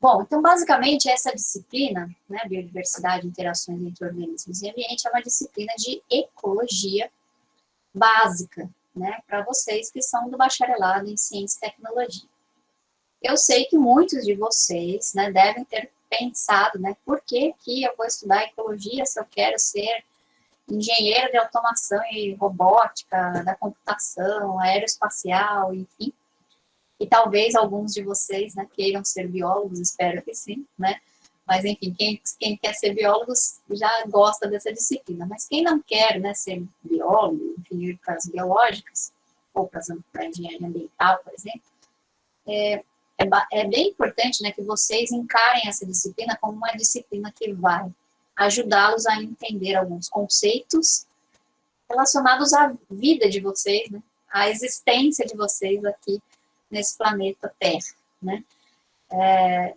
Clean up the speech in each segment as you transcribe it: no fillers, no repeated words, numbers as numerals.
Bom, então, basicamente, essa disciplina, né, biodiversidade, interações entre organismos e ambiente, é uma disciplina de ecologia básica, né, para vocês que são do bacharelado em ciência e tecnologia. Eu sei que muitos de vocês, né, devem ter pensado, né, por que eu vou estudar ecologia se eu quero ser engenheiro de automação e robótica, da computação, aeroespacial, enfim. E talvez alguns de vocês, né, queiram ser biólogos, espero que sim, né? Mas, enfim, quem quer ser biólogo já gosta dessa disciplina. Mas quem não quer, né, ser biólogo, enfim, ir para as biológicas, ou para a engenharia ambiental, por exemplo, é bem importante, né, que vocês encarem essa disciplina como uma disciplina que vai ajudá-los a entender alguns conceitos relacionados à vida de vocês, né, à existência de vocês aqui nesse planeta Terra, né?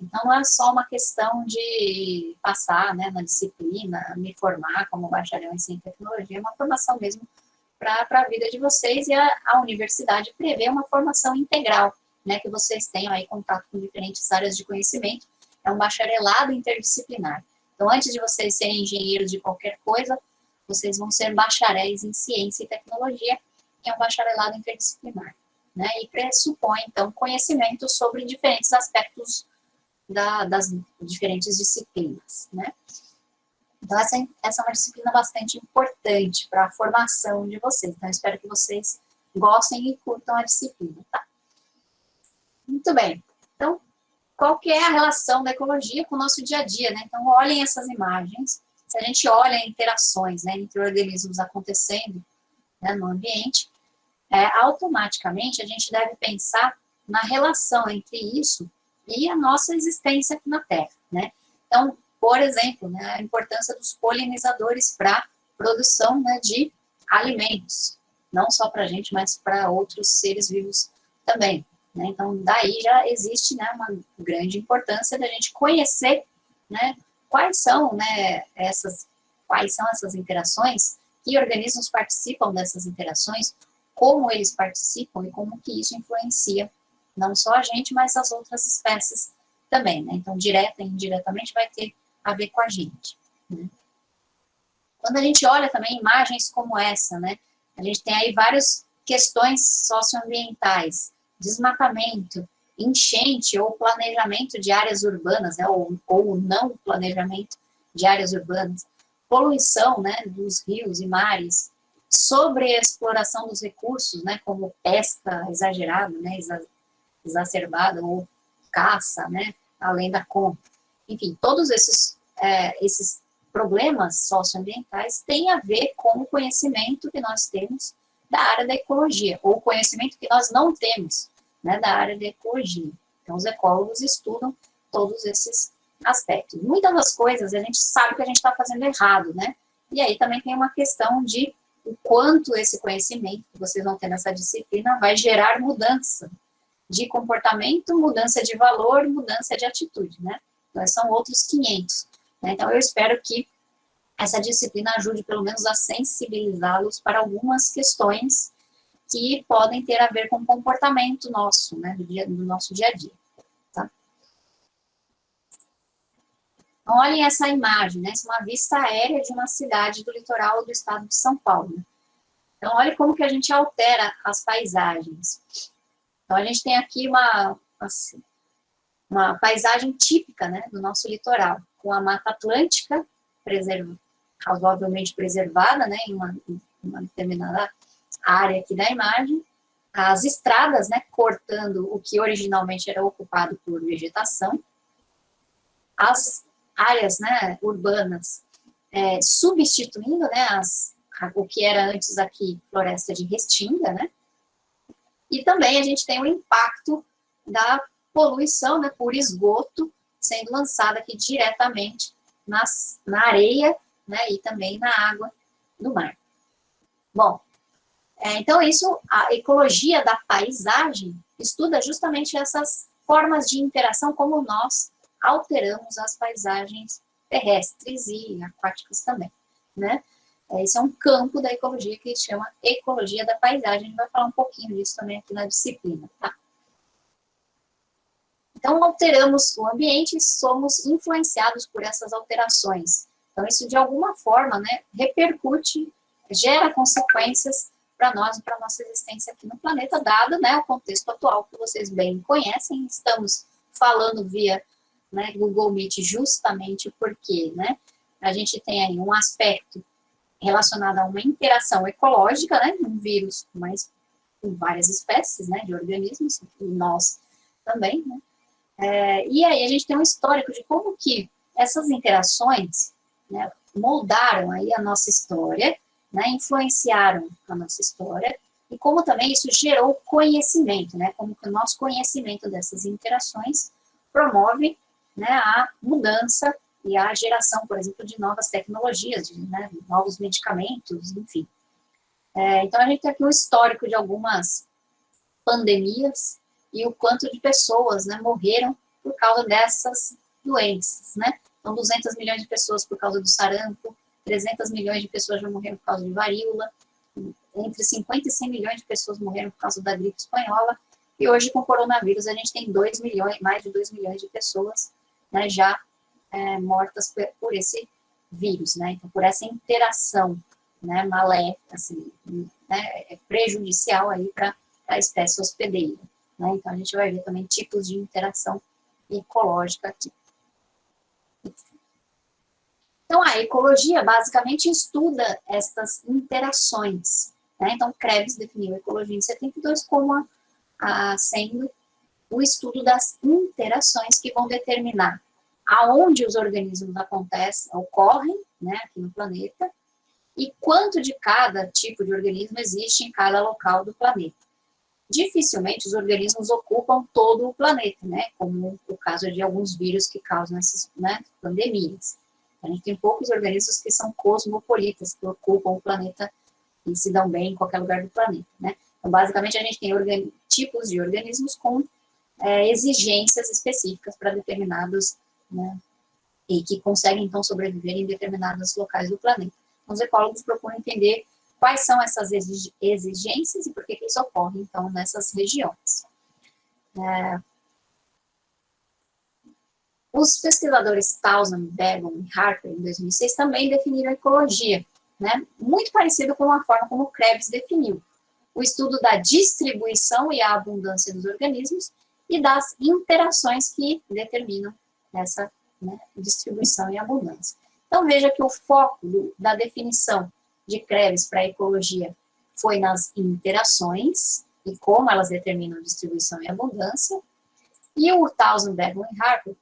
Então, não é só uma questão de passar, né, na disciplina, me formar como bacharel em ciência e tecnologia, é uma formação mesmo para a vida de vocês, e a universidade prevê uma formação integral, né, que vocês tenham aí contato com diferentes áreas de conhecimento, é um bacharelado interdisciplinar. Então, antes de vocês serem engenheiros de qualquer coisa, vocês vão ser bacharéis em ciência e tecnologia, que é um bacharelado interdisciplinar, né, e pressupõe, então, conhecimento sobre diferentes aspectos das diferentes disciplinas, né. Então, essa é uma disciplina bastante importante para a formação de vocês. Então, eu espero que vocês gostem e curtam a disciplina, tá? Muito bem. Então, qual que é a relação da ecologia com o nosso dia a dia, né? Então, olhem essas imagens. Se a gente olha interações, né, entre organismos acontecendo, né, no ambiente, automaticamente a gente deve pensar na relação entre isso e a nossa existência aqui na Terra, né? Então, por exemplo, né, a importância dos polinizadores para a produção, né, de alimentos, não só para a gente, mas para outros seres vivos também, né? Então, daí já existe, né, uma grande importância da gente conhecer, né, quais são essas interações, que organismos participam dessas interações, como eles participam e como que isso influencia não só a gente, mas as outras espécies também, né? Então, direta e indiretamente vai ter a ver com a gente, né? Quando a gente olha também imagens como essa, né, a gente tem aí várias questões socioambientais, desmatamento, enchente ou planejamento de áreas urbanas, né, ou não planejamento de áreas urbanas, poluição, né, dos rios e mares, sobreexploração dos recursos, né, como pesca exagerada, né, exacerbada, ou caça, né, além da conta. Enfim, todos esses problemas socioambientais têm a ver com o conhecimento que nós temos da área da ecologia, ou o conhecimento que nós não temos, né, da área da ecologia. Então, os ecólogos estudam todos esses aspectos. Muitas das coisas a gente sabe que a gente está fazendo errado, né? E aí também tem uma questão de o quanto esse conhecimento que vocês vão ter nessa disciplina vai gerar mudança de comportamento, mudança de valor, mudança de atitude, né? Então, são outros 500. Né? Então, eu espero que essa disciplina ajude, pelo menos, a sensibilizá-los para algumas questões que podem ter a ver com o comportamento nosso, né? Do nosso dia a dia. Tá? Então, olhem essa imagem, né? Essa é uma vista aérea de uma cidade do litoral do estado de São Paulo. Né? Então, olha como que a gente altera as paisagens. Então, a gente tem aqui uma paisagem típica, né, do nosso litoral, com a Mata Atlântica razoavelmente preservada, né, em uma determinada área aqui da imagem, as estradas, né, cortando o que originalmente era ocupado por vegetação, as áreas, né, urbanas substituindo, né, o que era antes aqui floresta de restinga, né, e também a gente tem o impacto da poluição, né, por esgoto, sendo lançada aqui diretamente na areia, né, e também na água do mar. Bom, então a ecologia da paisagem estuda justamente essas formas de interação, como nós alteramos as paisagens terrestres e aquáticas também, né? Esse é um campo da ecologia que se chama ecologia da paisagem. A gente vai falar um pouquinho disso também aqui na disciplina, tá? Então, alteramos o ambiente e somos influenciados por essas alterações. Então, isso, de alguma forma, né, repercute, gera consequências para nós e para a nossa existência aqui no planeta, dado, né, o contexto atual que vocês bem conhecem. Estamos falando via, né, Google Meet justamente porque, né, a gente tem aí um aspecto relacionado a uma interação ecológica, né, um vírus, mas com várias espécies, né, de organismos, e nós também, né. E aí a gente tem um histórico de como que essas interações, né, moldaram aí a nossa história, né, influenciaram a nossa história, e como também isso gerou conhecimento, né, como que o nosso conhecimento dessas interações promove, né, a mudança e a geração, por exemplo, de novas tecnologias, né, novos medicamentos, enfim. Então a gente tem aqui um histórico de algumas pandemias e o quanto de pessoas, né, morreram por causa dessas doenças, né? Então, 200 milhões de pessoas por causa do sarampo, 300 milhões de pessoas já morreram por causa de varíola, entre 50 e 100 milhões de pessoas morreram por causa da gripe espanhola, e hoje com o coronavírus a gente tem 2 milhões, mais de 2 milhões de pessoas, né, já mortas por esse vírus, né? Então, por essa interação, né, maléfica, assim, né, prejudicial aí para a espécie hospedeira, né? Então, a gente vai ver também tipos de interação ecológica aqui. Então, a ecologia basicamente estuda estas interações, né? Então, Krebs definiu a ecologia em 72 como sendo o estudo das interações que vão determinar aonde os organismos ocorrem, né, aqui no planeta, e quanto de cada tipo de organismo existe em cada local do planeta. Dificilmente os organismos ocupam todo o planeta, né, como o caso de alguns vírus que causam essas, né, pandemias. A gente tem poucos organismos que são cosmopolitas, que ocupam o planeta e se dão bem em qualquer lugar do planeta, né. Então, basicamente, a gente tem tipos de organismos com exigências específicas para determinados, né, e que conseguem, então, sobreviver em determinados locais do planeta. Então, os ecólogos procuram entender quais são essas exigências e por que isso ocorre, então, nessas regiões. Os pesquisadores Townsend, Bevan e Harper, em 2006, também definiram a ecologia, né, muito parecido com a forma como Krebs definiu. O estudo da distribuição e a abundância dos organismos e das interações que determinam essa, né, distribuição e abundância. Então, veja que o foco da definição de Krebs para a ecologia foi nas interações e como elas determinam a distribuição e abundância, e o Townsend, Bevan e Harper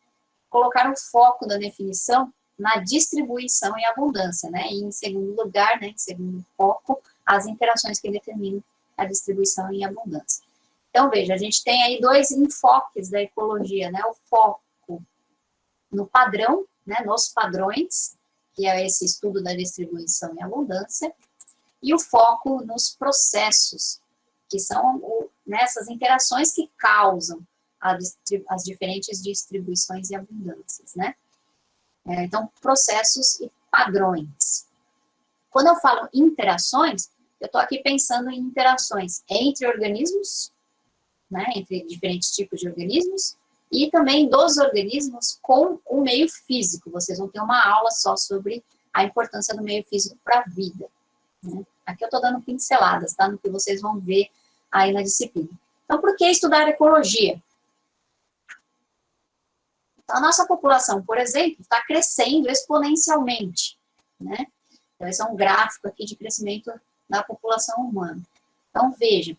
colocaram o foco da definição na distribuição e abundância, né? E em segundo lugar, né, em segundo foco, as interações que determinam a distribuição e abundância. Então, veja, a gente tem aí dois enfoques da ecologia, né? O foco no padrão, né, nos padrões, que é esse estudo da distribuição e abundância, e o foco nos processos, que são nessas interações que causam as diferentes distribuições e abundâncias, né? Então, processos e padrões. Quando eu falo interações, eu estou aqui pensando em interações entre organismos, né, entre diferentes tipos de organismos, e também dos organismos com o meio físico. Vocês vão ter uma aula só sobre a importância do meio físico para a vida, né? Aqui eu estou dando pinceladas, tá? No que vocês vão ver aí na disciplina. Então, por que estudar ecologia? Então, a nossa população, por exemplo, está crescendo exponencialmente, né? Então, esse é um gráfico aqui de crescimento da população humana. Então, veja,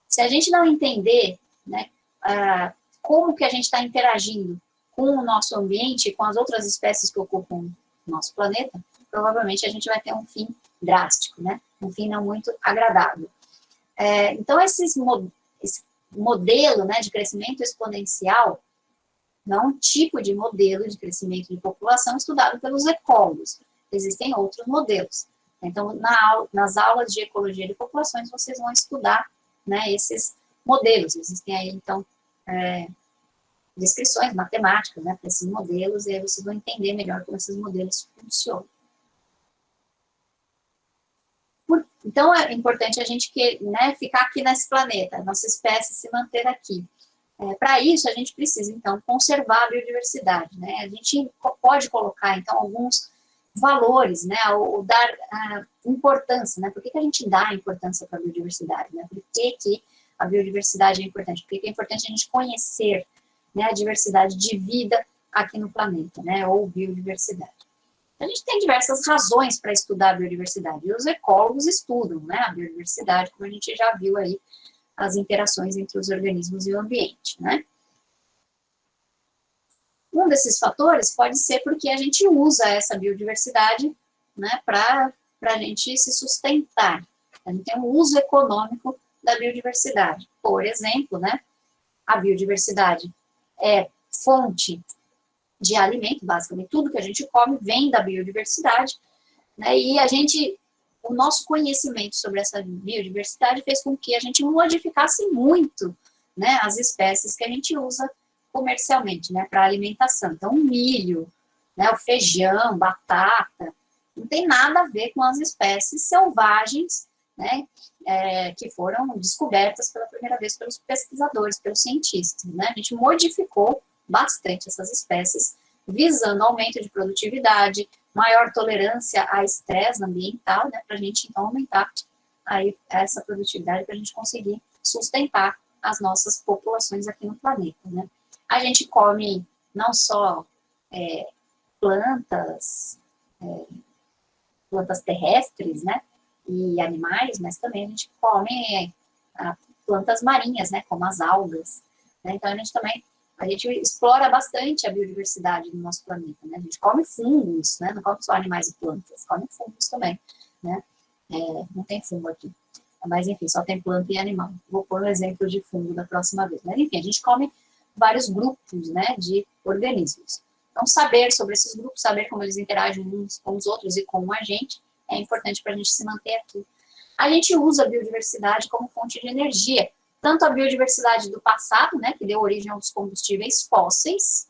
se a gente não entender, né, como que a gente está interagindo com o nosso ambiente e com as outras espécies que ocupam o nosso planeta, provavelmente a gente vai ter um fim drástico, né? Um fim não muito agradável. Então, esse modelo, né, de crescimento exponencial não é um tipo de modelo de crescimento de população estudado pelos ecólogos. Existem outros modelos. Então, nas aulas de ecologia de populações, vocês vão estudar, né, esses modelos. Existem aí, então, descrições matemáticas, né, para esses modelos, e aí vocês vão entender melhor como esses modelos funcionam. Então, é importante a gente né, ficar aqui nesse planeta, a nossa espécie se manter aqui. Para isso, a gente precisa, então, conservar a biodiversidade, né? A gente pode colocar, então, alguns valores, né? Ou dar importância, né? Por que a gente dá importância para a biodiversidade, né? Por que a biodiversidade é importante? Por que é importante a gente conhecer, né, a diversidade de vida aqui no planeta, né? Ou biodiversidade. A gente tem diversas razões para estudar a biodiversidade, e os ecólogos estudam, né, a biodiversidade, como a gente já viu aí, as interações entre os organismos e o ambiente, né? Um desses fatores pode ser porque a gente usa essa biodiversidade, né, para a gente se sustentar. A gente tem um uso econômico da biodiversidade. Por exemplo, né, a biodiversidade é fonte de alimento, basicamente tudo que a gente come vem da biodiversidade, né, e o nosso conhecimento sobre essa biodiversidade fez com que a gente modificasse muito, né, as espécies que a gente usa comercialmente, né, para alimentação. Então, o milho, né, o feijão, batata, não tem nada a ver com as espécies selvagens, né, que foram descobertas pela primeira vez pelos pesquisadores, pelos cientistas, né. A gente modificou bastante essas espécies, visando aumento de produtividade, maior tolerância a estresse ambiental, né, para a gente, então, aumentar aí essa produtividade, para a gente conseguir sustentar as nossas populações aqui no planeta, né. A gente come não só plantas terrestres, né, e animais, mas também a gente come plantas marinhas, né, como as algas, né. Então, a gente explora bastante a biodiversidade do nosso planeta, né? A gente come fungos, né? Não come só animais e plantas, come fungos também, né? Não tem fungo aqui, mas enfim, só tem planta e animal. Vou pôr um exemplo de fungo da próxima vez. Mas enfim, a gente come vários grupos, né, de organismos. Então, saber sobre esses grupos, saber como eles interagem uns com os outros e com a gente, é importante para a gente se manter aqui. A gente usa a biodiversidade como fonte de energia, tanto a biodiversidade do passado, né, que deu origem aos combustíveis fósseis,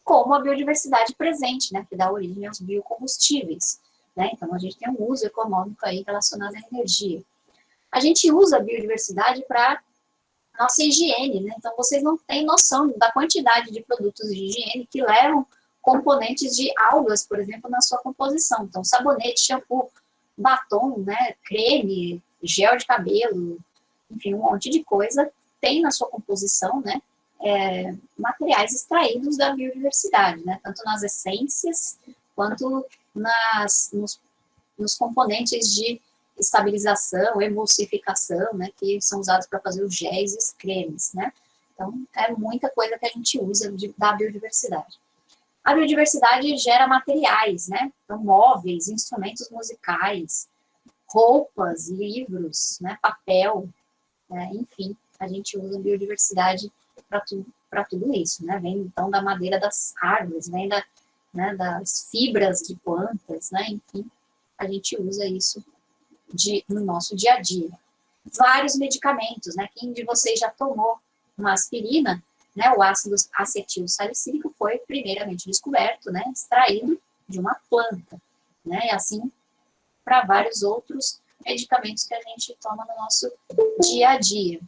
como a biodiversidade presente, né, que dá origem aos biocombustíveis, né. Então, a gente tem um uso econômico aí relacionado à energia. A gente usa a biodiversidade para nossa higiene, né. Então, vocês não têm noção da quantidade de produtos de higiene que levam componentes de algas, por exemplo, na sua composição. Então, sabonete, shampoo, batom, né, creme, gel de cabelo, enfim, um monte de coisa tem na sua composição, né, materiais extraídos da biodiversidade, né, tanto nas essências quanto nos componentes de estabilização, emulsificação, né, que são usados para fazer os géis e os cremes, né. Então, é muita coisa que a gente usa da biodiversidade. A biodiversidade gera materiais, né, então móveis, instrumentos musicais, roupas, livros, né, papel, enfim, a gente usa a biodiversidade para tudo isso, né? Vem então da madeira das árvores, vem das fibras de plantas, né? Enfim, a gente usa isso no nosso dia a dia. Vários medicamentos, né? Quem de vocês já tomou uma aspirina, né? O ácido acetil salicílico foi primeiramente descoberto, né? Extraído de uma planta, né? E assim para vários outros medicamentos que a gente toma no nosso dia a dia.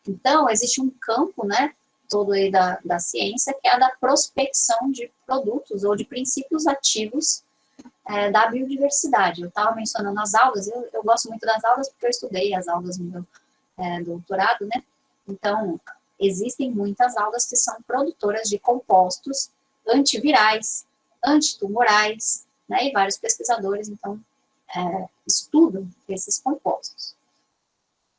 Então, existe um campo, né, todo aí da ciência, que é a da prospecção de produtos ou de princípios ativos da biodiversidade. Eu estava mencionando as algas, eu gosto muito das algas porque eu estudei as algas no meu doutorado, né? Então, existem muitas algas que são produtoras de compostos antivirais, antitumorais, né, e vários pesquisadores, então, estudam esses compostos.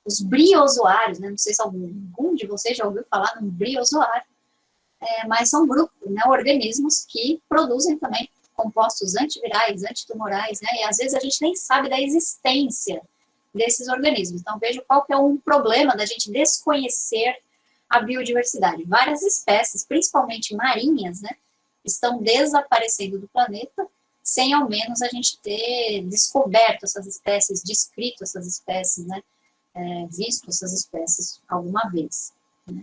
Os briozoários, né, não sei se algum de vocês já ouviu falar num briozoário, mas são grupos, né, organismos que produzem também compostos antivirais, antitumorais, né, e às vezes a gente nem sabe da existência desses organismos. Então, veja qual que é um problema da gente desconhecer a biodiversidade. Várias espécies, principalmente marinhas, né, estão desaparecendo do planeta, sem ao menos a gente ter descoberto essas espécies, descrito essas espécies, né, visto essas espécies alguma vez, né?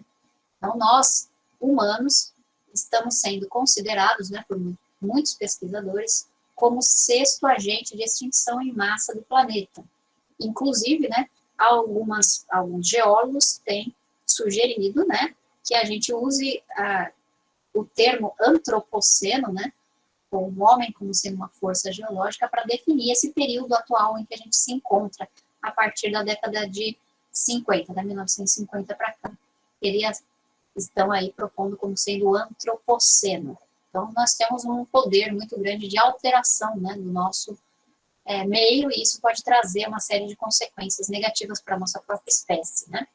Então, nós, humanos, estamos sendo considerados, né, por muitos pesquisadores, como o 6º agente de extinção em massa do planeta. Inclusive, né, alguns geólogos têm sugerido, né, que a gente use o termo antropoceno, né, com o homem como sendo uma força geológica, para definir esse período atual em que a gente se encontra, a partir da década de 50, da 1950 para cá. Eles estão aí propondo como sendo o antropoceno. Então, nós temos um poder muito grande de alteração, né, do nosso meio, e isso pode trazer uma série de consequências negativas para a nossa própria espécie, né.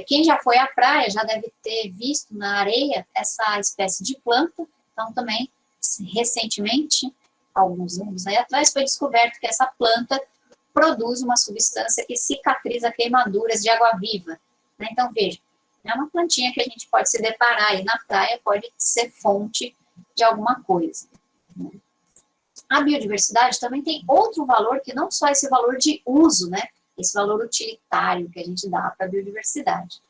Quem já foi à praia já deve ter visto na areia essa espécie de planta. Então, também, recentemente, alguns anos aí atrás, foi descoberto que essa planta produz uma substância que cicatriza queimaduras de água-viva, né? Então, veja, é uma plantinha que a gente pode se deparar aí na praia, pode ser fonte de alguma coisa, né? A biodiversidade também tem outro valor, que não só esse valor de uso, né? Esse valor utilitário que a gente dá para a biodiversidade,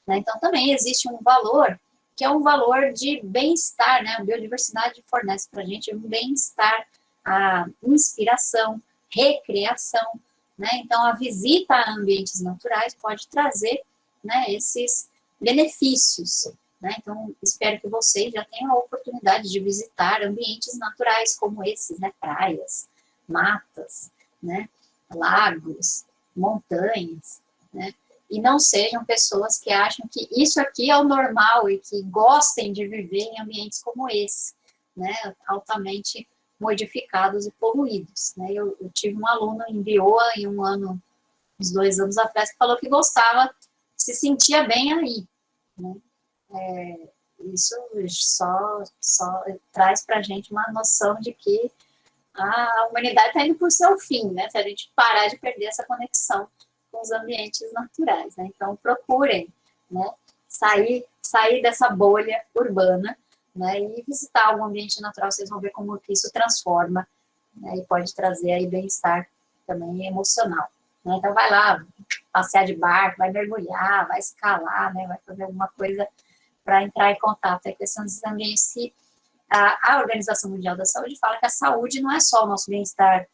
né? Então, também existe um valor que é um valor de bem-estar, né? A biodiversidade fornece para a gente um bem-estar, a inspiração, recreação, né? Então, a visita a ambientes naturais pode trazer, né, esses benefícios, né? Então, espero que vocês já tenham a oportunidade de visitar ambientes naturais como esses, né? Praias, matas, né? Lagos, montanhas, né? E não sejam pessoas que acham que isso aqui é o normal e que gostem de viver em ambientes como esse, né, altamente modificados e poluídos, né. Eu tive um aluno em Bioa, em um ano, uns 2 anos atrás, que falou que gostava, se sentia bem aí, né. Isso só traz para a gente uma noção de que a humanidade está indo para o seu fim, né, se a gente parar de perder essa conexão com os ambientes naturais, né? Então, procurem, né, sair dessa bolha urbana, né, e visitar algum ambiente natural, vocês vão ver como que isso transforma, né, e pode trazer aí bem-estar também emocional, né? Então, vai lá, passear de barco, vai mergulhar, vai escalar, né, vai fazer alguma coisa para entrar em contato com esses ambientes que a Organização Mundial da Saúde fala que a saúde não é só o nosso bem-estar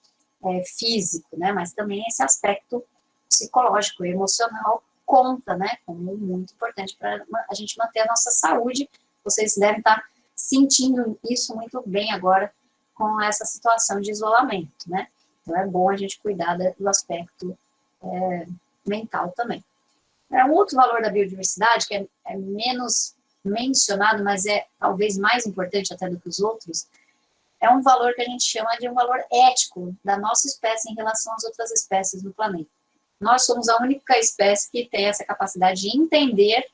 físico, né, mas também esse aspecto psicológico e emocional conta, né, como muito importante para a gente manter a nossa saúde. Vocês devem estar sentindo isso muito bem agora com essa situação de isolamento, né? Então é bom a gente cuidar do aspecto mental também. Um outro valor da biodiversidade, que é menos mencionado, mas é talvez mais importante até do que os outros, é um valor que a gente chama de um valor ético da nossa espécie em relação às outras espécies do planeta. Nós somos a única espécie que tem essa capacidade de entender,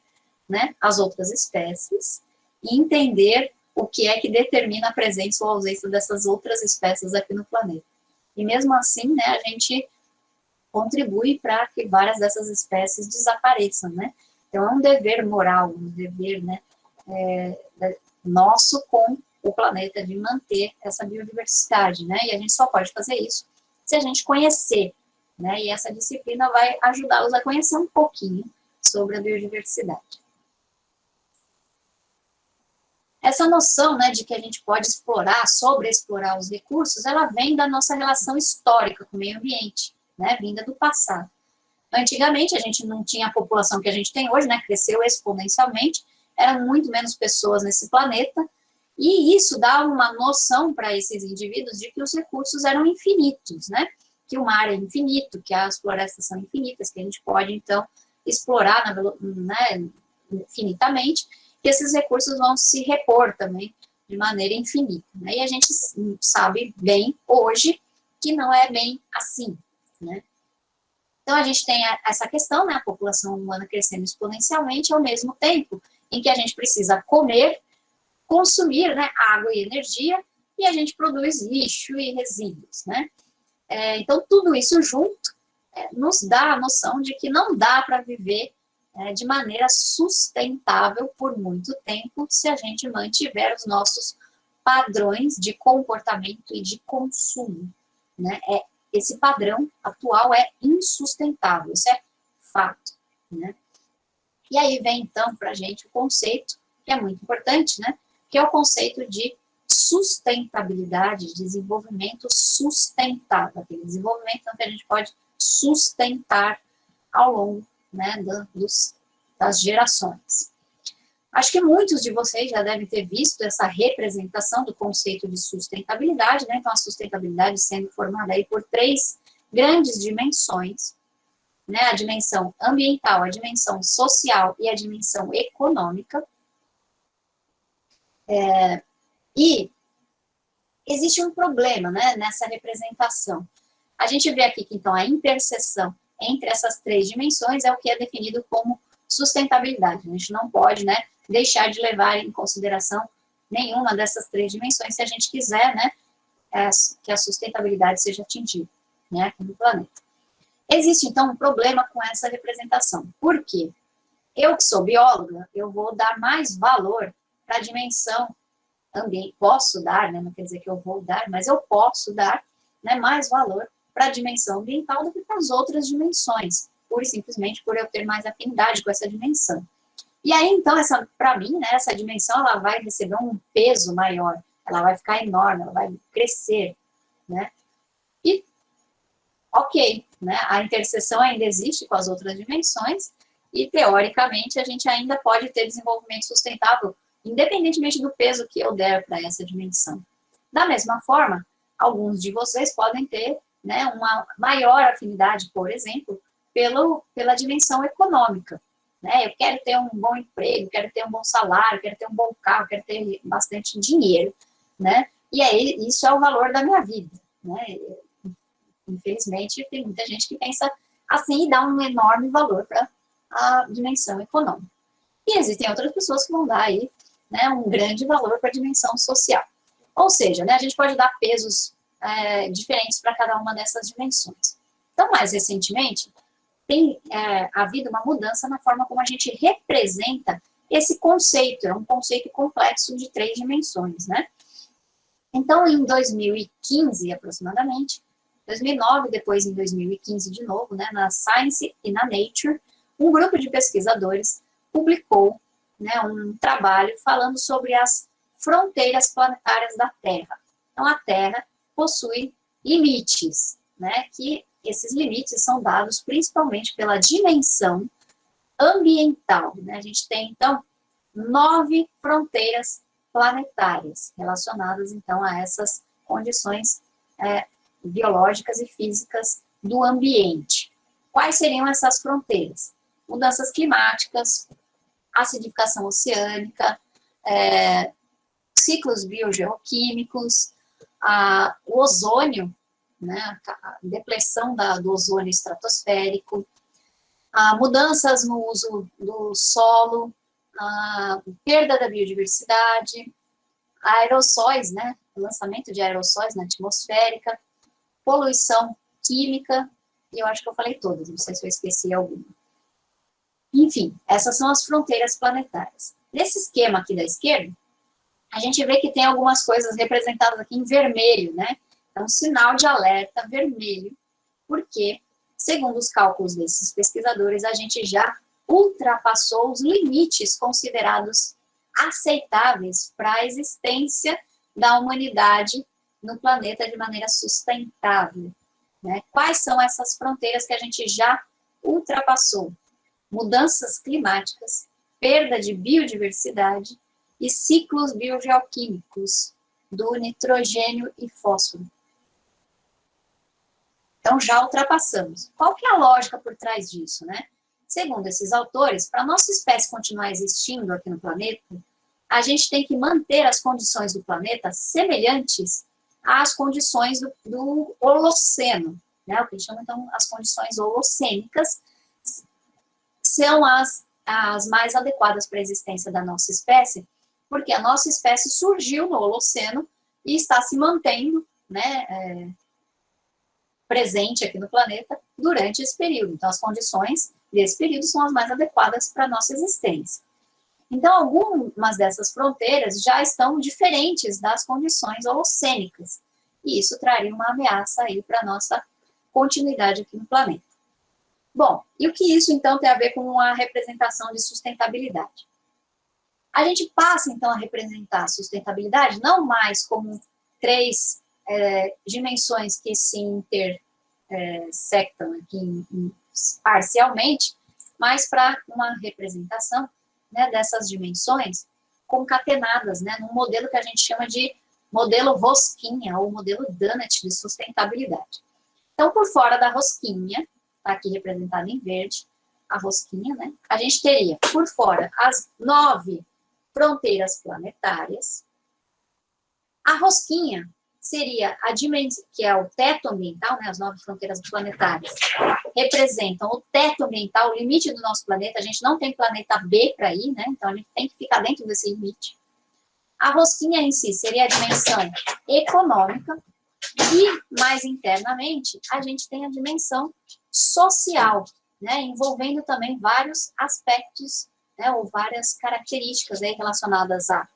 né, as outras espécies e entender o que é que determina a presença ou a ausência dessas outras espécies aqui no planeta. E mesmo assim, né, a gente contribui para que várias dessas espécies desapareçam, né? Então é um dever moral, um dever, né, nosso com o planeta de manter essa biodiversidade, né? E a gente só pode fazer isso se a gente conhecer, né? E essa disciplina vai ajudá-los a conhecer um pouquinho sobre a biodiversidade. Essa noção, né, de que a gente pode explorar, sobreexplorar os recursos, ela vem da nossa relação histórica com o meio ambiente, né, vinda do passado. Antigamente, a gente não tinha a população que a gente tem hoje, né, cresceu exponencialmente, eram muito menos pessoas nesse planeta, e isso dá uma noção para esses indivíduos de que os recursos eram infinitos, né, que o mar é infinito, que as florestas são infinitas, que a gente pode, então, explorar, né, infinitamente, que esses recursos vão se repor também de maneira infinita, né? E a gente sabe bem hoje que não é bem assim, né? Então, a gente tem essa questão, né, a população humana crescendo exponencialmente, ao mesmo tempo em que a gente precisa comer, consumir, né, água e energia, e a gente produz lixo e resíduos, né? Então, tudo isso junto nos dá a noção de que não dá para viver de maneira sustentável por muito tempo se a gente mantiver os nossos padrões de comportamento e de consumo, né? Esse padrão atual é insustentável, isso é fato, né? E aí vem, então, para a gente o conceito, que é muito importante, né? Que é o conceito de sustentabilidade, desenvolvimento sustentável, aquele desenvolvimento que a gente pode sustentar ao longo, né, das gerações. Acho que muitos de vocês já devem ter visto essa representação do conceito de sustentabilidade, né? Então, a sustentabilidade sendo formada aí por 3 grandes dimensões, né? A dimensão ambiental, a dimensão social e a dimensão econômica. E existe um problema, né, nessa representação. A gente vê aqui que, então, a interseção entre essas 3 dimensões é o que é definido como sustentabilidade. A gente não pode, né, deixar de levar em consideração nenhuma dessas 3 dimensões se a gente quiser, né, que a sustentabilidade seja atingida, né, aqui no planeta. Existe, então, um problema com essa representação. Por quê? Eu, que sou bióloga, eu vou dar mais valor para a dimensão ambiente. Posso dar, né, não quer dizer que eu vou dar, mas eu posso dar, né, mais valor para a dimensão ambiental do que para as outras dimensões, pura e simplesmente por eu ter mais afinidade com essa dimensão. E aí, então, para mim, né, essa dimensão ela vai receber um peso maior, ela vai ficar enorme, ela vai crescer, né? E, ok, né, a interseção ainda existe com as outras dimensões e, teoricamente, a gente ainda pode ter desenvolvimento sustentável, independentemente do peso que eu der para essa dimensão. Da mesma forma, alguns de vocês podem ter, né, uma maior afinidade, por exemplo, pela dimensão econômica. Né? Eu quero ter um bom emprego, quero ter um bom salário, quero ter um bom carro, quero ter bastante dinheiro, né? E aí, isso é o valor da minha vida, né? Infelizmente, tem muita gente que pensa assim e dá um enorme valor para a dimensão econômica. E existem outras pessoas que vão dar aí, né, um grande valor para a dimensão social. Ou seja, né, a gente pode dar pesos diferentes para cada uma dessas dimensões. Então, mais recentemente, tem havido uma mudança na forma como a gente representa esse conceito. É um conceito complexo de 3 dimensões, né? Então, em 2015, aproximadamente, 2009, depois em 2015 de novo, né, na Science e na Nature, um grupo de pesquisadores publicou, né, um trabalho falando sobre as fronteiras planetárias da Terra. Então, a Terra possui limites, né, que esses limites são dados principalmente pela dimensão ambiental. Né? A gente tem, então, 9 fronteiras planetárias relacionadas, então, a essas condições biológicas e físicas do ambiente. Quais seriam essas fronteiras? Mudanças climáticas, acidificação oceânica, ciclos biogeoquímicos, o ozônio, né, a depressão do ozônio estratosférico, mudanças no uso do solo, perda da biodiversidade, aerossóis, né, o lançamento de aerossóis na atmosférica, poluição química, e eu acho que eu falei todas, não sei se eu esqueci alguma. Enfim, essas são as fronteiras planetárias. Nesse esquema aqui da esquerda, a gente vê que tem algumas coisas representadas aqui em vermelho, né? Então, sinal de alerta vermelho, porque, segundo os cálculos desses pesquisadores, a gente já ultrapassou os limites considerados aceitáveis para a existência da humanidade no planeta de maneira sustentável. Né? Quais são essas fronteiras que a gente já ultrapassou? Mudanças climáticas, perda de biodiversidade e ciclos biogeoquímicos do nitrogênio e fósforo. Então, já ultrapassamos. Qual que é a lógica por trás disso, né? Segundo esses autores, para a nossa espécie continuar existindo aqui no planeta, a gente tem que manter as condições do planeta semelhantes às condições do Holoceno, né? O que a gente chama, então, as condições holocênicas são as mais adequadas para a existência da nossa espécie, porque a nossa espécie surgiu no Holoceno e está se mantendo, né, presente aqui no planeta durante esse período. Então, as condições desse período são as mais adequadas para a nossa existência. Então, algumas dessas fronteiras já estão diferentes das condições holocênicas, e isso traria uma ameaça aí para a nossa continuidade aqui no planeta. Bom, e o que isso, então, tem a ver com a representação de sustentabilidade? A gente passa, então, a representar a sustentabilidade não mais como 3 dimensões que se intersectam aqui parcialmente, mas para uma representação, né, dessas dimensões concatenadas, né, num modelo que a gente chama de modelo rosquinha, ou modelo Dunnett de sustentabilidade. Então, por fora da rosquinha, tá aqui representada em verde, a rosquinha, né, a gente teria, por fora, as 9 fronteiras planetárias. A rosquinha seria a dimensão, que é o teto ambiental, né, as 9 fronteiras planetárias, representam o teto ambiental, o limite do nosso planeta. A gente não tem planeta B para ir, né, então a gente tem que ficar dentro desse limite. A rosquinha em si seria a dimensão econômica e, mais internamente, a gente tem a dimensão social, né, envolvendo também vários aspectos, né, ou várias características aí relacionadas a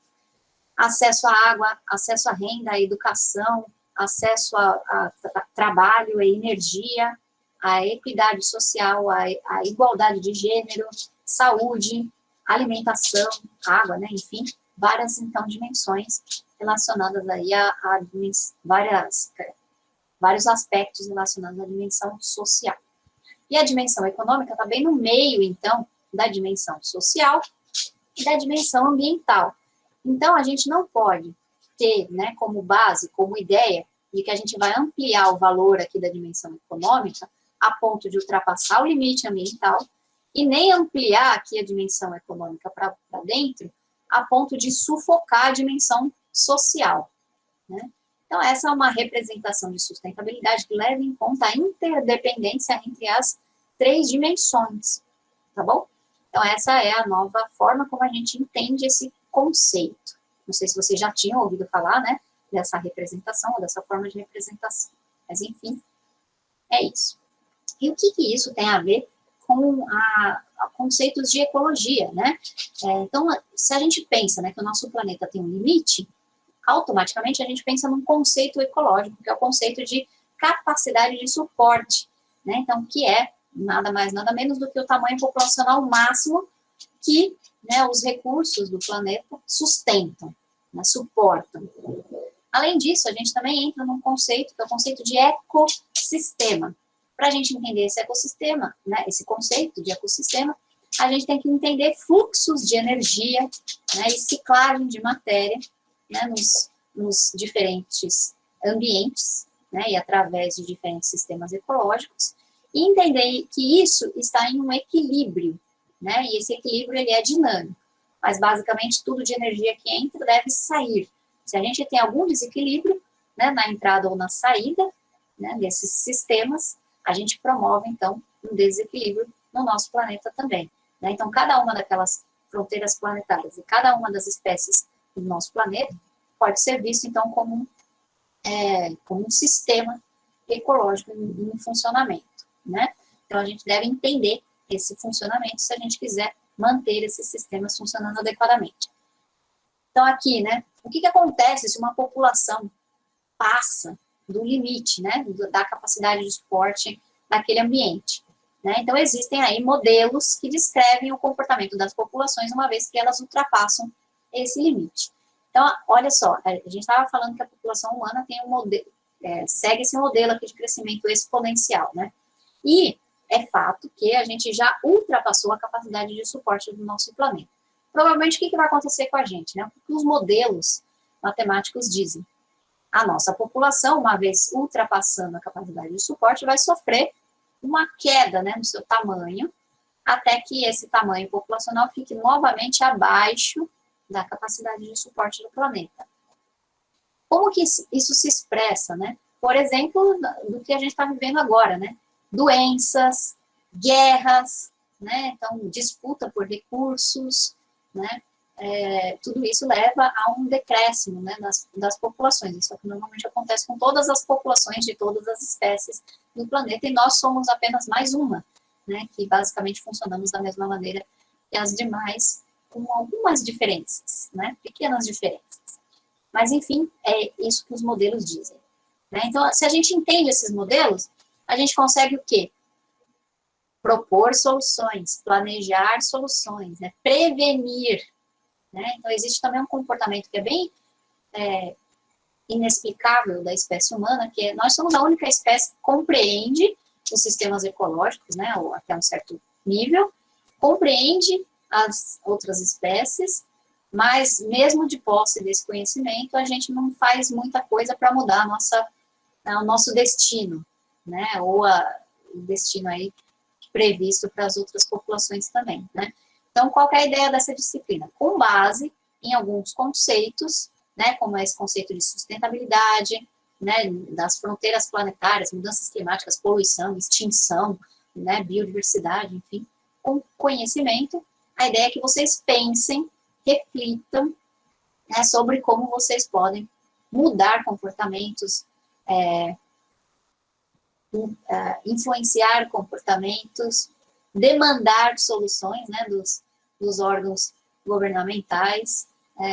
acesso à água, acesso à renda, à educação, acesso a trabalho e energia, a equidade social, a igualdade de gênero, saúde, alimentação, água, né, enfim, várias, então, dimensões relacionadas aí a vários aspectos relacionados à dimensão social. E a dimensão econômica está bem no meio, então, da dimensão social e da dimensão ambiental. Então, a gente não pode ter, né, como base, como ideia, de que a gente vai ampliar o valor aqui da dimensão econômica a ponto de ultrapassar o limite ambiental e nem ampliar aqui a dimensão econômica para dentro a ponto de sufocar a dimensão social, né? Então, essa é uma representação de sustentabilidade que leva em conta a interdependência entre as 3 dimensões, tá bom? Então, essa é a nova forma como a gente entende esse conceito. Não sei se vocês já tinham ouvido falar, né, dessa representação, ou dessa forma de representação. Mas, enfim, é isso. E o que isso tem a ver com conceitos de ecologia, né? Então, se a gente pensa, né, que o nosso planeta tem um limite, automaticamente a gente pensa num conceito ecológico, que é o conceito de capacidade de suporte, né? Então, que é nada mais, nada menos do que o tamanho populacional máximo que, né, os recursos do planeta sustentam, né, suportam. Além disso, a gente também entra num conceito, que é o conceito de ecossistema. Para a gente entender esse ecossistema, né, esse conceito de ecossistema, a gente tem que entender fluxos de energia, né, e ciclagem de matéria, né, nos diferentes ambientes, né, e através de diferentes sistemas ecológicos, e entender que isso está em um equilíbrio, né, e esse equilíbrio ele é dinâmico, mas basicamente tudo de energia que entra deve sair. Se a gente tem algum desequilíbrio, né, na entrada ou na saída, né, desses sistemas, a gente promove, então, um desequilíbrio no nosso planeta também, né? Então, cada uma daquelas fronteiras planetárias e cada uma das espécies do nosso planeta pode ser visto, então, como um sistema ecológico em funcionamento, né? Então, a gente deve entender esse funcionamento se a gente quiser manter esses sistemas funcionando adequadamente. Então, aqui, né, o que acontece se uma população passa do limite, né, da capacidade de suporte daquele ambiente, né? Então, existem aí modelos que descrevem o comportamento das populações uma vez que elas ultrapassam esse limite. Então, olha só, a gente estava falando que a população humana tem um modelo, segue esse modelo aqui de crescimento exponencial, né? E é fato que a gente já ultrapassou a capacidade de suporte do nosso planeta. Provavelmente, o que vai acontecer com a gente, né? O que os modelos matemáticos dizem? A nossa população, uma vez ultrapassando a capacidade de suporte, vai sofrer uma queda, né, no seu tamanho, até que esse tamanho populacional fique novamente abaixo da capacidade de suporte do planeta. Como que isso se expressa, né? Por exemplo, do que a gente está vivendo agora, né? Doenças, guerras, né? Então, disputa por recursos, né? Tudo isso leva a um decréscimo, né, das populações. Isso normalmente acontece com todas as populações de todas as espécies do planeta, e nós somos apenas mais uma, né, que basicamente funcionamos da mesma maneira que as demais, com algumas diferenças, né, pequenas diferenças. Mas, enfim, é isso que os modelos dizem, né? Então, se a gente entende esses modelos, a gente consegue o quê? Propor soluções, planejar soluções, né, prevenir, né? Então, existe também um comportamento que é bem inexplicável da espécie humana, que nós somos a única espécie que compreende os sistemas ecológicos, né, ou até um certo nível, compreende as outras espécies, mas mesmo de posse desse conhecimento, a gente não faz muita coisa para mudar o nosso destino, né? Ou o destino aí previsto para as outras populações também, né? Então, qual que é a ideia dessa disciplina? Com base em alguns conceitos, né, como esse conceito de sustentabilidade, né, das fronteiras planetárias, mudanças climáticas, poluição, extinção, né, biodiversidade, enfim, com conhecimento, a ideia é que vocês pensem, reflitam, né, sobre como vocês podem mudar comportamentos, influenciar comportamentos, demandar soluções, né, dos órgãos governamentais,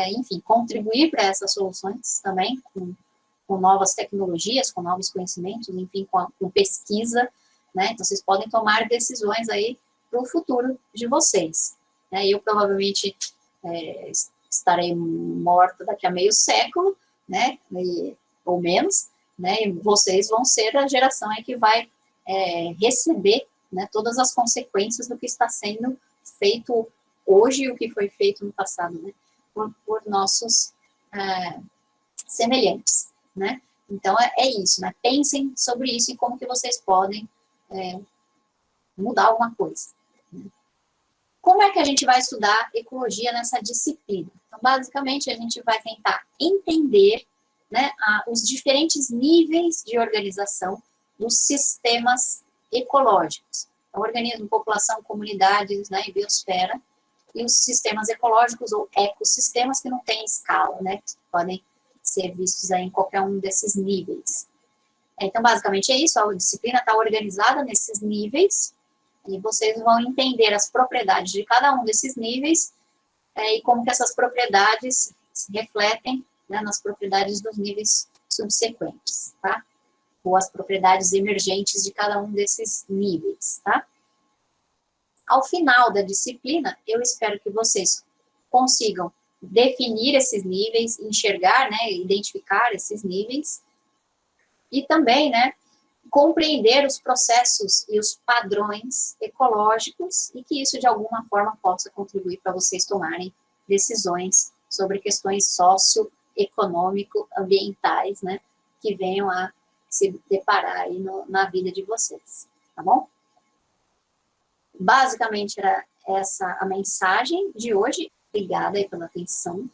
enfim, contribuir para essas soluções também, com novas tecnologias, com novos conhecimentos, enfim, com pesquisa, né, então vocês podem tomar decisões aí para o futuro de vocês, né, eu provavelmente estarei morta daqui a meio século, né, ou menos, né, e vocês vão ser a geração aí que vai receber, né, todas as consequências do que está sendo feito hoje e o que foi feito no passado, né, por nossos semelhantes, né. Então, é isso, né, pensem sobre isso e como que vocês podem mudar alguma coisa. Né? Como é que a gente vai estudar ecologia nessa disciplina? Então, basicamente, a gente vai tentar entender, né, os diferentes níveis de organização dos sistemas ecológicos. Então, organismo, população, comunidades, né, e biosfera, e os sistemas ecológicos ou ecossistemas que não têm escala, né, que podem ser vistos aí em qualquer um desses níveis. Então, basicamente é isso, a disciplina está organizada nesses níveis, e vocês vão entender as propriedades de cada um desses níveis, e como que essas propriedades se refletem, né, nas propriedades dos níveis subsequentes, tá? Ou as propriedades emergentes de cada um desses níveis, tá? Ao final da disciplina, eu espero que vocês consigam definir esses níveis, enxergar, né, identificar esses níveis, e também, né, compreender os processos e os padrões ecológicos e que isso, de alguma forma, possa contribuir para vocês tomarem decisões sobre questões socioeconômico-ambientais, né, que venham a se deparar aí na vida de vocês, tá bom? Basicamente, era essa a mensagem de hoje. Obrigada aí pela atenção.